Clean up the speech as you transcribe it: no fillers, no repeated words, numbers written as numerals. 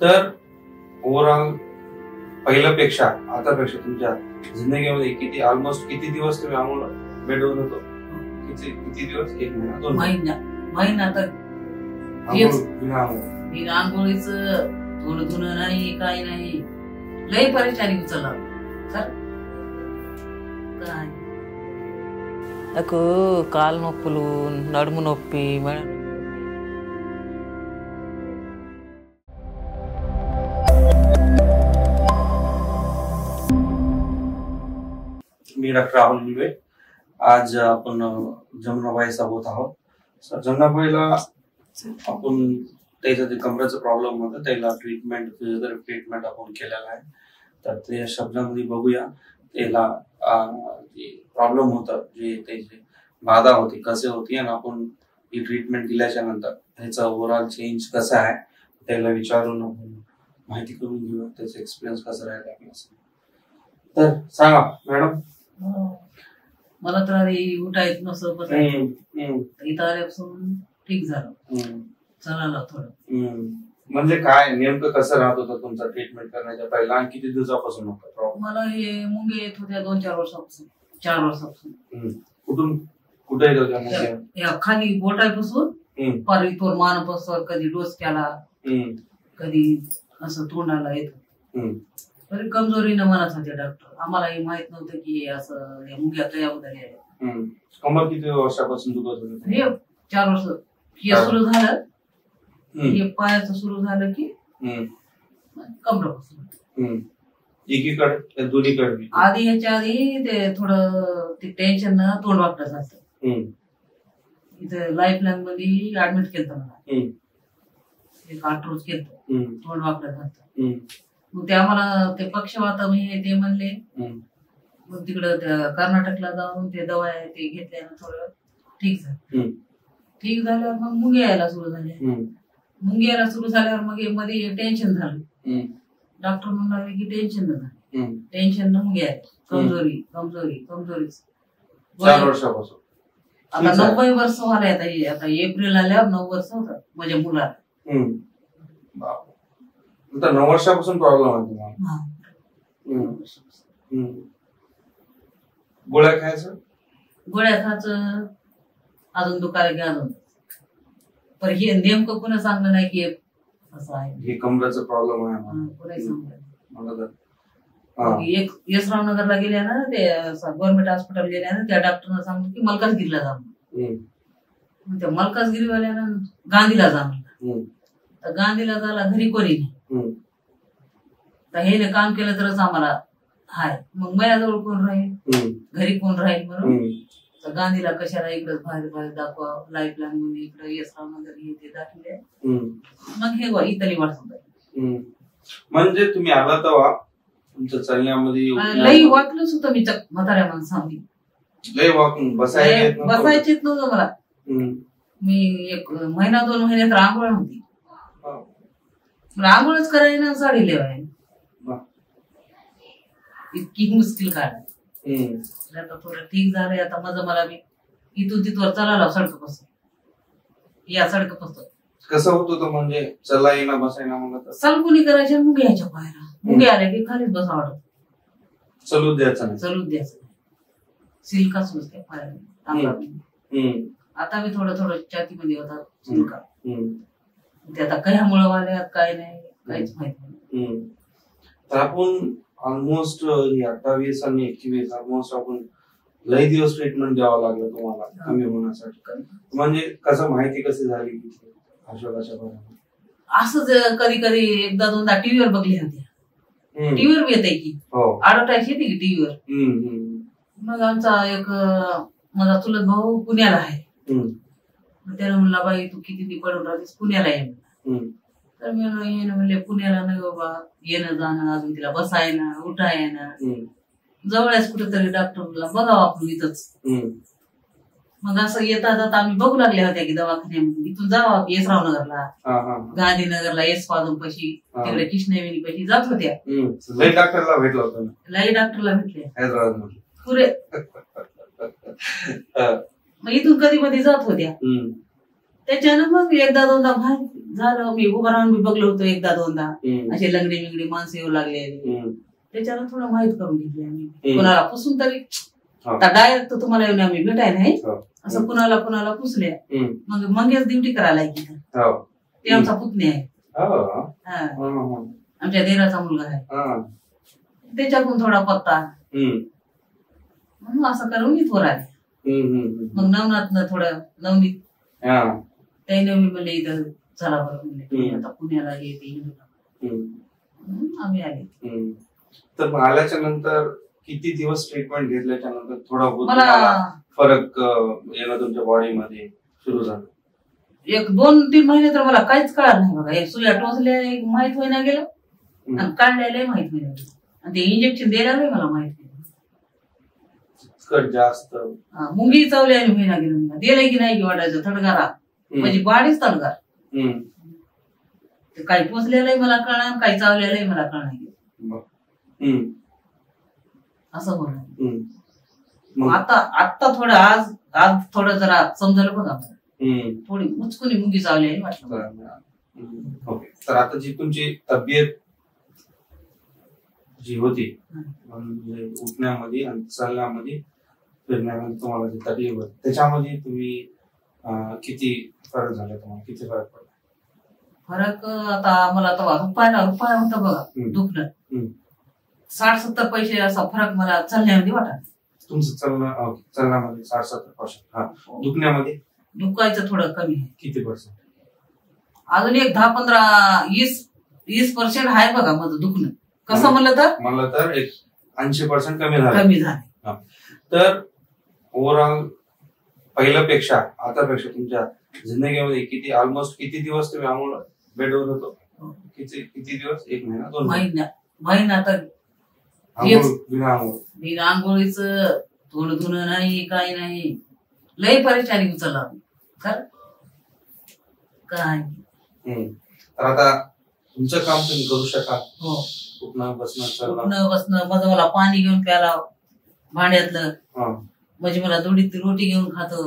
तर ओव्हरऑल पहिल्यापेक्षा आतापेक्षा तुमच्या जिंदगीमध्ये किती ऑलमोस्ट किती दिवस तुम्ही आम्हाला बेडवर होतो? किती दिवस? 1 महिना 2 महिना तर आंघोळीच थोडं धुणं नाही, काही नाही, लय परेशानी उचलला सर. काय కాలు నొప్పులు, నడుము నొప్పి, मी डॉक्टर राहुल मुलवे. आज आपण जमुनाबाईचा होत आहोत. सर, जमुनाबाईला आपण त्याचा जे कमरेचा प्रॉब्लेम होता त्याला ट्रीटमेंट, फिजिओथेरपी ट्रीटमेंट आपण केलेला आहे. तर ते शब्दामध्ये बघूया त्याला प्रॉब्लेम होता, जे त्याची बाधा होती कसे होती, आणि आपण ही ट्रीटमेंट दिल्याच्या नंतर ह्याचा ओव्हरऑल चेंज कसा आहे त्याला विचारून आपण माहिती करून घेऊया, त्याचा एक्सपिरियन्स कसा राहिला आपल्याला. तर सांगा मॅडम. मला तर आधी उठा येत नसतं, इथं आल्यापासून ठीक झालं, चालायला थोडं. म्हणजे काय नेमकं कसं राहत होतं तुमचा ट्रीटमेंट करण्याच्या पहिला, आणि किती दिवसापासून होता प्रॉब्लेम? मला हे मुंगे येत होत्या 2-4 वर्षापासून, 4 वर्षापासून. कुठून कुठे येत होत्या? या खाली बोटापासून पारीतोर मानपासून, कधी डोसक्याला, कधी असं तोंडाला येत. तरी कमजोरीनं म्हणत होते डॉक्टर. आम्हाला हे माहित नव्हतं की असं मुंग्या तयाबद्दल आहे. कमर किती वर्षापासून दुखत होती? हे 4 वर्ष. हे सुरू झालं, हे पायाचं सुरू झालं की कमरापासून. एकीकडे दोन्हीकडे? आधी ह्याच्या आधी ते थोडं ते टेन्शन न तोंड वाकडं झालं. इथं लाईफ लाईन मध्ये ऍडमिट केलं मला, एक 8 रोज केलं, तोंड वाकडं झालं. मग ते आम्हाला ते पक्षवात ते म्हणले. मग तिकडं कर्नाटकला जाऊन ते दवा ते घेतल्यानं थोडं ठीक झालं. ठीक झाल्यावर मग मुंगे यायला सुरू झाले. मुंगे यायला सुरू झाल्यावर मग मध्ये टेन्शन झालं. डॉक्टर म्हणाले की टेन्शन न झालं, टेन्शन न मुंगे आहे, कमजोरी कमजोरी कमजोरीच. 4 वर्षापासून आता 90 वर्ष झाले. आता एप्रिल आल्यावर 9 वर्ष होतात माझ्या मुलाला. 9 वर्षापासून प्रॉब्लेम आहे तुम्हाला? गोळ्या खायचं? गोळ्या खायचं, अजून दुखायला की अजून. पण हे नेमकं कोणा सांगलं नाही की असं आहे, हे कमरेचा प्रॉब्लेम आहे. कोणी सांगलं. यशरावनगरला गेल्या ना, ते गव्हर्नमेंट हॉस्पिटल गेल्या ना, त्या डॉक्टरनं सांगितलं की मलकाजगिरीला जा. त्या मलकाजगिरीवाल्यानं गांधीला जा म्हणलं. तर गांधीला जायला घरी कोणी नाही. तर हे काम केलं तरच आम्हाला हाय. मग माझ्याजवळ कोण राहील, घरी कोण राहील म्हणून तर गांधीला कशाला इकडं बाहेर बाहेर दाखवा, लाईफ लाईन मध्ये इकडे यशरावनगर हे ते दाखवले. मग हे इथली वाटत. म्हणजे तुम्ही आला तेव्हा तुमच्या चालण्यामध्ये लई वाटलंच होतं मी म्हाताऱ्या माणसांनी. लई वाकून बसायचीच नव्हतं मला. मी 1 महिना 2 महिन्यात आंघोळ नव्हती. आंघोळच करायला ना, साडी लेवाय इतकी मुश्किल काढ. आता थोडं ठीक झालंय. आता माझं मला मी इथून तिथवर चालायला सडकपासून, या सडकपासून कसं होत होतं, म्हणजे चला येणं बसायला मला सलकुनी करायच्या मुंगे यायच्या पाहायला. मुंगे आल्या की खालीच बसा वाटत, चलूच द्यायचं नाही, चलूच द्यायचं नाही. सिल्काच नुसत्या पाहायला. आता मी थोडं थोडं छातीमध्ये होता सिल्का. ते आता कशामुळे वाल्यात काय नाही, काहीच माहित नाही. तर आपण ऑलमोस्ट 28 आणि 21 ऑलमोस्ट आपण लई दिवस ट्रीटमेंट द्यावं लागलं तुम्हाला कमी होण्यासाठी. म्हणजे कसं माहिती कशी झाली अशोकाच्या? असंच कधी कधी 1-2दा टीव्हीवर बघली होती. टीव्हीवर बी येते की ऍडव्हर्टाईज येते की टीव्हीवर. मग आमचा एक माझा चुलत भाऊ पुण्याला आहे. त्याला म्हणला, बाई तू किती ती पडून राहतेस, पुण्याला ये. तर मी म्हणले पुण्याला नाही बाबा, येणं जाणं, अजून तिला बसायना उठायना, जवळच कुठेतरी डॉक्टरला बघावं आपण इथंच. मग असं येता जाता आम्ही बघू लागल्या होत्या की दवाखान्यामध्ये इथून जावं यशरावनगरला, गांधीनगरला, यश पादून पशी, तिकडे कृष्णवेणी पशी जात होत्या. लई डॉक्टरला भेटला होता? लई डॉक्टरला भेटले हैदराबाद पुरे. मग इथून कधी मध्ये जात होत्या. त्याच्यानं मग एकदा दोनदा झालं. मी उभं राहून मी बघलो होतो एकदा दोनदा, असे लंगडी बिंगडी माणसं येऊ लागले. त्याच्यानं थोडं माहित करून घेतली आम्ही. कुणाला पुसून तरी डायरेक्ट तुम्हाला येऊन आम्ही भेटाय नाही, असं कुणाला पुसल्या. मग मंगेच ड्युटी करायला की ते आमचा पुतणी आहे, आमच्या देराचा मुलगा आहे. त्याच्याकडून थोडा पत्ता म्हणून असं करून मी थोर आले. मग नवनाथनं थोडं नवनीत त्याने मी म्हणले इथं चला बरं म्हणले, आता पुण्याला येते आम्ही आले. तर मग आल्याच्या नंतर किती दिवस ट्रीटमेंट घेतल्याच्या नंतर थोडा बहुत फरक येणं तुमच्या बॉडीमध्ये सुरू झालं? 1-2-3 महिने तर मला काहीच कळलं नाही बघा. सुया टोचल्या माहित होईना गेलं आणि काढलेलं माहित होईना गेलं, आणि ते इंजेक्शन द्यायला मला माहित नाही. जास्त मुंगी चावल्याने होईना गेलं, दिलंय की नाही की वाटायचं थडगारा, म्हणजे बाडीच तडगार. काही पोचलेलंही मला कळणार, काही चावलेलंही मला कळणार. असं होणार. आता थोडं आज थोडं जरा समजलं बघा, थोडी मुचकुनी मुंगी चावली वाटलं. ओके. तर आता जी तुमची तब्येत जी होती, म्हणजे उठण्यामध्ये आणि चालण्यामध्ये फिरण्यामध्ये तुम्हाला जी तकलीफ होती, त्याच्यामध्ये तुम्ही किती फरक झाला? तुम्हाला किती फरक पडला? फरक आता मला तेव्हा रुपया होता बघा दुखणं. 60-70 पैसे असा फरक मला चालण्यामध्ये वाटत. तुमचं चलनामध्ये 60-70%. दुखण्यामध्ये दुखायचं थोडं कमी आहे. किती %? अजून एक 10-15-20% आहे बघा माझं दुखणं. कसं म्हणलं तर एक 80% कमी झालं. तर ओव्हरऑल पहिल्यापेक्षा आतापेक्षा तुमच्या जिंदगीमध्ये किती दिवस तुम्ही बेडवर होतो? किती दिवस? 1 महिना 2 महिना तर बिना आंघोळीच, थोडं धुणं नाही, काही नाही, लय परेशानी उचलला काय. तर आता तुमचं काम तुम्ही करू शकाल? हो. उठणं बसणं माझं मला पाणी घेऊन प्याला भांड्यातलं, म्हणजे मला थोडी रोटी घेऊन खातो.